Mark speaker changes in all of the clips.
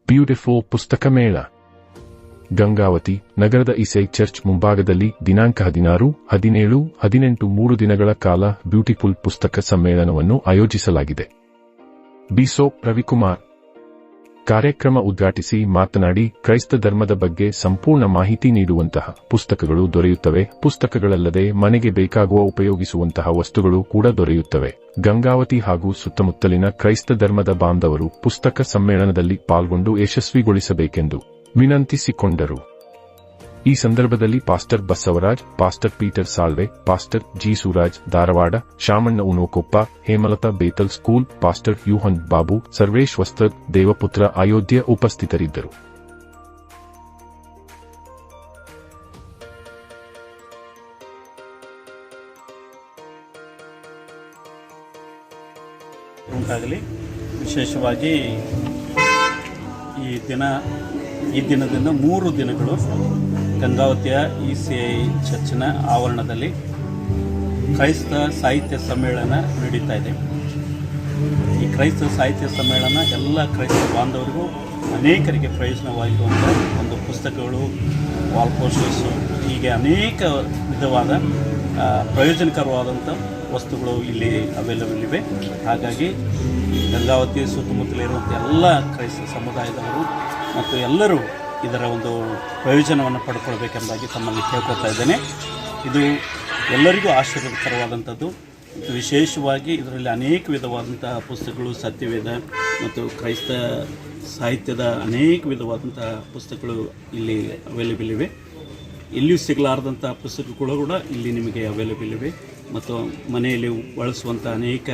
Speaker 1: Beautiful ಪುಸ್ತಕ ಮೇಳ ಗಂಗಾವತಿ ನಗರದ ಇಸೈ ಚರ್ಚ್ ಮುಂಭಾಗದಲ್ಲಿ ದಿನಾಂಕ 16, 17, 18 3 ದಿನಗಳ ಕಾಲ ಬ್ಯೂಟಿಫುಲ್ ಪುಸ್ತಕ ಸಮ್ಮೇಳನವನ್ನು ಆಯೋಜಿಸಲಾಗಿದೆ. ಬಿಷಪ್ ರವಿಕುಮಾರ್ ಕಾರ್ಯಕ್ರಮ ಉದ್ಘಾಟಿಸಿ ಮಾತನಾಡಿ, ಕ್ರೈಸ್ತ ಧರ್ಮದ ಬಗ್ಗೆ ಸಂಪೂರ್ಣ ಮಾಹಿತಿ ನೀಡುವಂತಹ ಪುಸ್ತಕಗಳು ದೊರೆಯುತ್ತವೆ. ಪುಸ್ತಕಗಳಲ್ಲದೆ ಮನೆಗೆ ಬೇಕಾಗುವ ಉಪಯೋಗಿಸುವಂತಹ ವಸ್ತುಗಳು ಕೂಡ ದೊರೆಯುತ್ತವೆ. ಗಂಗಾವತಿ ಹಾಗೂ ಸುತ್ತಮುತ್ತಲಿನ ಕ್ರೈಸ್ತ ಧರ್ಮದ ಬಾಂಧವರು ಪುಸ್ತಕ ಸಮ್ಮೇಳನದಲ್ಲಿ ಪಾಲ್ಗೊಂಡು ಯಶಸ್ವಿಗೊಳಿಸಬೇಕೆಂದು ವಿನಂತಿಸಿಕೊಂಡರು. ಈ ಸಂದರ್ಭದಲ್ಲಿ pastor Basavaraj, pastor Peter Salve, pastor G Suraj Dharwad, Shamanna Unakoppa, Hemalatha Bethel school, pastor Yohan Babu, Sarvesh Vastrad, Devaputra Ayodhya ಉಪಸ್ಥಿತರಿದ್ದರು.
Speaker 2: ವಿಶೇಷವಾಗಿ ಈ ದಿನದಿಂದ 3 ದಿನಗಳು ಗಂಗಾವತಿಯ ECI ಚರ್ಚಿನ ಆವರಣದಲ್ಲಿ ಕ್ರೈಸ್ತ ಸಾಹಿತ್ಯ ಸಮ್ಮೇಳನ ನಡೀತಾ ಇದೆ. ಈ ಕ್ರೈಸ್ತ ಸಾಹಿತ್ಯ ಸಮ್ಮೇಳನ ಎಲ್ಲ ಕ್ರೈಸ್ತ ಬಾಂಧವರಿಗೂ ಅನೇಕರಿಗೆ ಪ್ರಯೋಜನವಾಗಿರುವಂಥ ಒಂದು ಪುಸ್ತಕಗಳು, ವಾಲ್ ಪೋಸ್ಟರ್ಸು, ಹೀಗೆ ಅನೇಕ ವಿಧವಾದ ಪ್ರಯೋಜನಕರವಾದಂಥ ವಸ್ತುಗಳು ಇಲ್ಲಿ ಅವೈಲಬಲ್ ಇವೆ. ಹಾಗಾಗಿ ಗಂಗಾವತಿ ಸುತ್ತಮುತ್ತಲಿರುವಂಥ ಎಲ್ಲ ಕ್ರೈಸ್ತ ಸಮುದಾಯದವರು ಮತ್ತು ಎಲ್ಲರೂ ಇದರ ಒಂದು ಪ್ರಯೋಜನವನ್ನು ಪಡ್ಕೊಳ್ಬೇಕೆಂಬುದಾಗಿ ತಮ್ಮಲ್ಲಿ ಕೇಳ್ಕೊಳ್ತಾ ಇದ್ದೇನೆ. ಇದು ಎಲ್ಲರಿಗೂ ಆಶೀರ್ವಾದಕರವಾದಂಥದ್ದು. ವಿಶೇಷವಾಗಿ ಇದರಲ್ಲಿ ಅನೇಕ ವಿಧವಾದಂತಹ ಪುಸ್ತಕಗಳು, ಸತ್ಯವೇದ ಮತ್ತು ಕ್ರೈಸ್ತ ಸಾಹಿತ್ಯದ ಅನೇಕ ವಿಧವಾದಂತಹ ಪುಸ್ತಕಗಳು ಇಲ್ಲಿ ಅವೈಲೇಬಲ್ ಇವೆ. ಎಲ್ಲಿಯೂ ಸಿಗಲಾರದಂಥ ಪುಸ್ತಕಗಳು ಕೂಡ ಇಲ್ಲಿ ನಿಮಗೆ ಅವೈಲೇಬಲ್ ಇವೆ. ಮತ್ತು ಮನೆಯಲ್ಲಿ ಬಳಸುವಂಥ ಅನೇಕ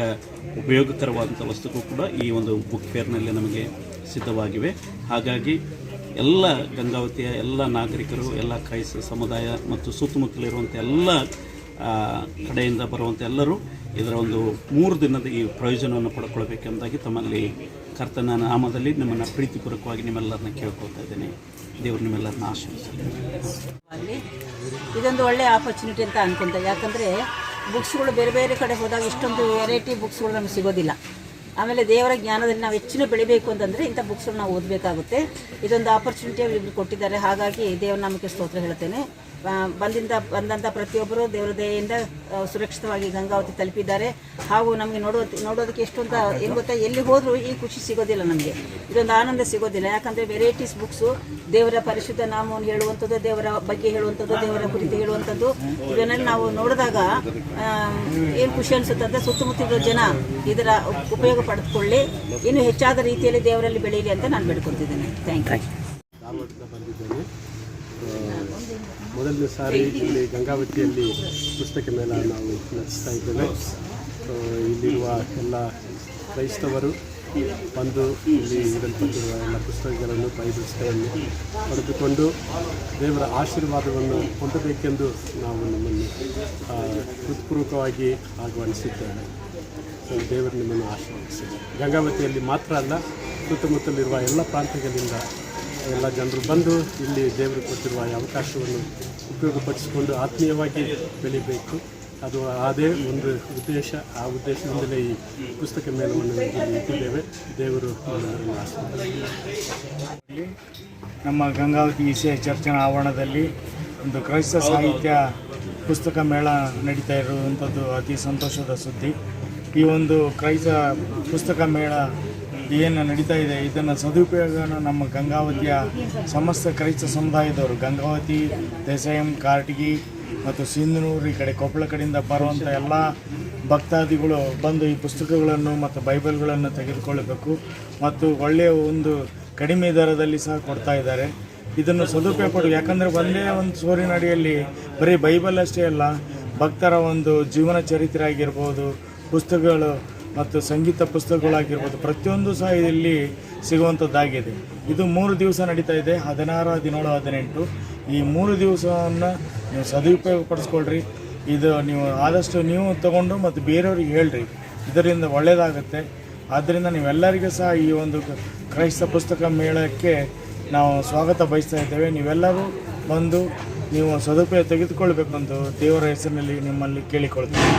Speaker 2: ಉಪಯೋಗಕರವಾದಂಥ ವಸ್ತುಗಳು ಕೂಡ ಈ ಒಂದು ಬುಕ್ ಫೇರ್ನಲ್ಲಿ ನಮಗೆ ಸಿದ್ಧವಾಗಿವೆ. ಹಾಗಾಗಿ ಎಲ್ಲ ಗಂಗಾವತಿಯ ಎಲ್ಲ ನಾಗರಿಕರು, ಎಲ್ಲ ಕ್ರೈಸ್ತ ಸಮುದಾಯ ಮತ್ತು ಸುತ್ತಮುತ್ತಲಿರುವಂಥ ಎಲ್ಲ ಕಡೆಯಿಂದ ಬರುವಂಥ ಎಲ್ಲರೂ ಇದರ ಒಂದು 3 ದಿನದ ಈ ಪ್ರಯೋಜನವನ್ನು ಪಡ್ಕೊಳ್ಬೇಕೆಂಬುದಾಗಿ ತಮ್ಮಲ್ಲಿ ಕರ್ತನ ನಾಮದಲ್ಲಿ ನಿಮ್ಮನ್ನು ಪ್ರೀತಿಪೂರ್ವಕವಾಗಿ ನಿಮ್ಮೆಲ್ಲರನ್ನ ಕೇಳ್ಕೊಳ್ತಾ ಇದ್ದೇನೆ. ದೇವರು ನಿಮ್ಮೆಲ್ಲರನ್ನ ಆಶೀರ್ವದಿಸಲಿ.
Speaker 3: ಇದೊಂದು ಒಳ್ಳೆಯ ಆಪರ್ಚುನಿಟಿ ಅಂತ ಅನ್ಕೊಂತ. ಯಾಕಂದರೆ ಬುಕ್ಸ್ಗಳು ಬೇರೆ ಬೇರೆ ಕಡೆ ಹೋದಾಗ ಇಷ್ಟೊಂದು ವೆರೈಟಿ ಬುಕ್ಸ್ಗಳು ನಮಗೆ ಸಿಗೋದಿಲ್ಲ. ಆಮೇಲೆ ದೇವರ ಜ್ಞಾನದಲ್ಲಿ ನಾವು ಹೆಚ್ಚಿನ ಬೆಳಿಬೇಕು ಅಂತಂದರೆ ಇಂಥ ಬುಕ್ಸ್ಗಳು ನಾವು ಓದಬೇಕಾಗುತ್ತೆ. ಇದೊಂದು ಆಪರ್ಚುನಿಟಿಯಾಗಿ ಇವರು ಕೊಟ್ಟಿದ್ದಾರೆ. ಹಾಗಾಗಿ ದೇವರ ನಾಮಕ್ಕೆ ಸ್ತೋತ್ರ ಹೇಳ್ತೇನೆ. ಬಂದಂಥ ಪ್ರತಿಯೊಬ್ಬರು ದೇವರ ದಯೆಯಿಂದ ಸುರಕ್ಷಿತವಾಗಿ ಗಂಗಾವತಿ ತಲುಪಿದ್ದಾರೆ. ಹಾಗೂ ನಮಗೆ ನೋಡೋದಕ್ಕೆ ಎಷ್ಟು ಅಂತ ಏನು ಗೊತ್ತಾ, ಎಲ್ಲಿ ಹೋದರೂ ಈ ಖುಷಿ ಸಿಗೋದಿಲ್ಲ, ನಮಗೆ ಇದೊಂದು ಆನಂದ ಸಿಗೋದಿಲ್ಲ. ಯಾಕಂದರೆ ವೆರೈಟೀಸ್ ಬುಕ್ಸು ದೇವರ ಪರಿಶುದ್ಧ ನಾಮವನ್ನು ಹೇಳುವಂಥದ್ದು, ದೇವರ ಬಗ್ಗೆ ಹೇಳುವಂಥದ್ದು, ದೇವರ ಕುರಿತು ಹೇಳುವಂಥದ್ದು, ಇದನ್ನೆಲ್ಲ ನಾವು ನೋಡಿದಾಗ ಏನು ಖುಷಿ ಅನಿಸುತ್ತೆ ಅಂತ ಸುತ್ತಮುತ್ತಲಿರೋ ಜನ ಇದರ ಉಪಯೋಗ ಪಡೆದುಕೊಳ್ಳಿ, ಇನ್ನೂ ಹೆಚ್ಚಾದ ರೀತಿಯಲ್ಲಿ ದೇವರಲ್ಲಿ ಬೆಳೀಲಿ ಅಂತ ನಾನು ಬೇಡ್ಕೊತಿದ್ದೇನೆ. Thank you.
Speaker 4: ಮೊದಲನೇ ಸಾರಿ ಇಲ್ಲಿ ಗಂಗಾವತಿಯಲ್ಲಿ ಪುಸ್ತಕ ಮೇಳ ನಾವು ನಡೆಸ್ತಾ ಇದ್ದೇವೆ. ಇಲ್ಲಿರುವ ಎಲ್ಲ ಕ್ರೈಸ್ತವರು ಬಂದು ಇಲ್ಲಿ ಇಡಲ್ಪಟ್ಟಿರುವ ಎಲ್ಲ ಪುಸ್ತಕಗಳನ್ನು, ಬೈಬಲ್ಸ್ಗಳನ್ನು ಪಡೆದುಕೊಂಡು ದೇವರ ಆಶೀರ್ವಾದವನ್ನು ಹೊಂದಬೇಕೆಂದು ನಾವು ನಮ್ಮನ್ನು ಹೃತ್ಪೂರ್ವಕವಾಗಿ ಆಹ್ವಾನಿಸಿದ್ದೇವೆ. ದೇವರು ನಿಮ್ಮನ್ನು ಆಶೀರ್ವದಿಸಿ. ಗಂಗಾವತಿಯಲ್ಲಿ ಮಾತ್ರ ಅಲ್ಲ, ಸುತ್ತಮುತ್ತಲಿರುವ ಎಲ್ಲ ಪ್ರಾಂತ್ಯಗಳಿಂದ ಎಲ್ಲ ಜನರು ಬಂದು ಇಲ್ಲಿ ದೇವರು ಕೊಟ್ಟಿರುವ ಅವಕಾಶವನ್ನು ಉಪಯೋಗಪಡಿಸಿಕೊಂಡು ಆತ್ಮೀಯವಾಗಿ ಬೆಳಿಬೇಕು. ಅದು ಅದೇ ಒಂದು ಉದ್ದೇಶ. ಆ ಉದ್ದೇಶದಿಂದಲೇ ಈ ಪುಸ್ತಕ ಮೇಳವನ್ನು ಇಟ್ಟಿದ್ದೇವೆ. ದೇವರು
Speaker 5: ನಮ್ಮ ಗಂಗಾವತಿ ECI ಚರ್ಚಿನ ಆವರಣದಲ್ಲಿ ಒಂದು ಕ್ರೈಸ್ತ ಸಾಹಿತ್ಯ ಪುಸ್ತಕ ಮೇಳ ನಡೀತಾ ಇರುವಂಥದ್ದು ಅತಿ ಸಂತೋಷದ ಸುದ್ದಿ. ಈ ಒಂದು ಕ್ರೈಸ್ತ ಪುಸ್ತಕ ಮೇಳ ಏನು ನಡೀತಾ ಇದೆ, ಇದನ್ನು ಸದುಪಯೋಗನ ನಮ್ಮ ಗಂಗಾವತಿಯ ಸಮಸ್ತ ಕ್ರೈಸ್ತ ಸಮುದಾಯದವರು, ಗಂಗಾವತಿ, ದೇಸಾಯಂ, ಕಾರಟಗಿ ಮತ್ತು ಸಿಂಧನೂರು, ಈ ಕಡೆ ಕೊಪ್ಪಳ ಕಡೆಯಿಂದ ಬರುವಂಥ ಎಲ್ಲ ಭಕ್ತಾದಿಗಳು ಬಂದು ಈ ಪುಸ್ತಕಗಳನ್ನು ಮತ್ತು ಬೈಬಲ್ಗಳನ್ನು ತೆಗೆದುಕೊಳ್ಳಬೇಕು. ಮತ್ತು ಒಳ್ಳೆಯ ಒಂದು ಕಡಿಮೆ ದರದಲ್ಲಿ ಸಹ ಕೊಡ್ತಾ ಇದ್ದಾರೆ. ಇದನ್ನು ಸದುಪಯೋಗ ಪಡು. ಯಾಕಂದರೆ ಒಂದೇ ಒಂದು ಸೂರಿನಡಿಯಲ್ಲಿ ಬರೀ ಬೈಬಲ್ ಅಷ್ಟೇ ಅಲ್ಲ, ಭಕ್ತರ ಒಂದು ಜೀವನ ಚರಿತ್ರೆ ಆಗಿರ್ಬೋದು, ಪುಸ್ತಕಗಳು ಮತ್ತು ಸಂಗೀತ ಪುಸ್ತಕಗಳಾಗಿರ್ಬೋದು, ಪ್ರತಿಯೊಂದು ಸಹ ಇಲ್ಲಿ ಸಿಗುವಂಥದ್ದಾಗಿದೆ. ಇದು 3 ದಿವಸ ನಡೀತಾ ಇದೆ, 16, 17, 18. ಈ 3 ದಿವಸವನ್ನು ನೀವು ಸದುಪಯೋಗ ಪಡಿಸ್ಕೊಳ್ರಿ. ಇದು ನೀವು ಆದಷ್ಟು ನೀವು ತಗೊಂಡು ಮತ್ತು ಬೇರೆಯವ್ರಿಗೆ ಹೇಳ್ರಿ, ಇದರಿಂದ ಒಳ್ಳೆಯದಾಗುತ್ತೆ. ಆದ್ದರಿಂದ ನೀವೆಲ್ಲರಿಗೂ ಸಹ ಈ ಒಂದು ಕ್ರೈಸ್ತ ಪುಸ್ತಕ ಮೇಳಕ್ಕೆ ನಾವು ಸ್ವಾಗತ ಬಯಸ್ತಾ ಇದ್ದೇವೆ. ನೀವೆಲ್ಲರೂ ಬಂದು ನೀವು ಸದುಪಯೋಗ ತೆಗೆದುಕೊಳ್ಬೇಕೆಂದು ದೇವರ ಹೆಸರಿನಲ್ಲಿ ನಿಮ್ಮಲ್ಲಿ ಕೇಳಿಕೊಳ್ತೇವೆ.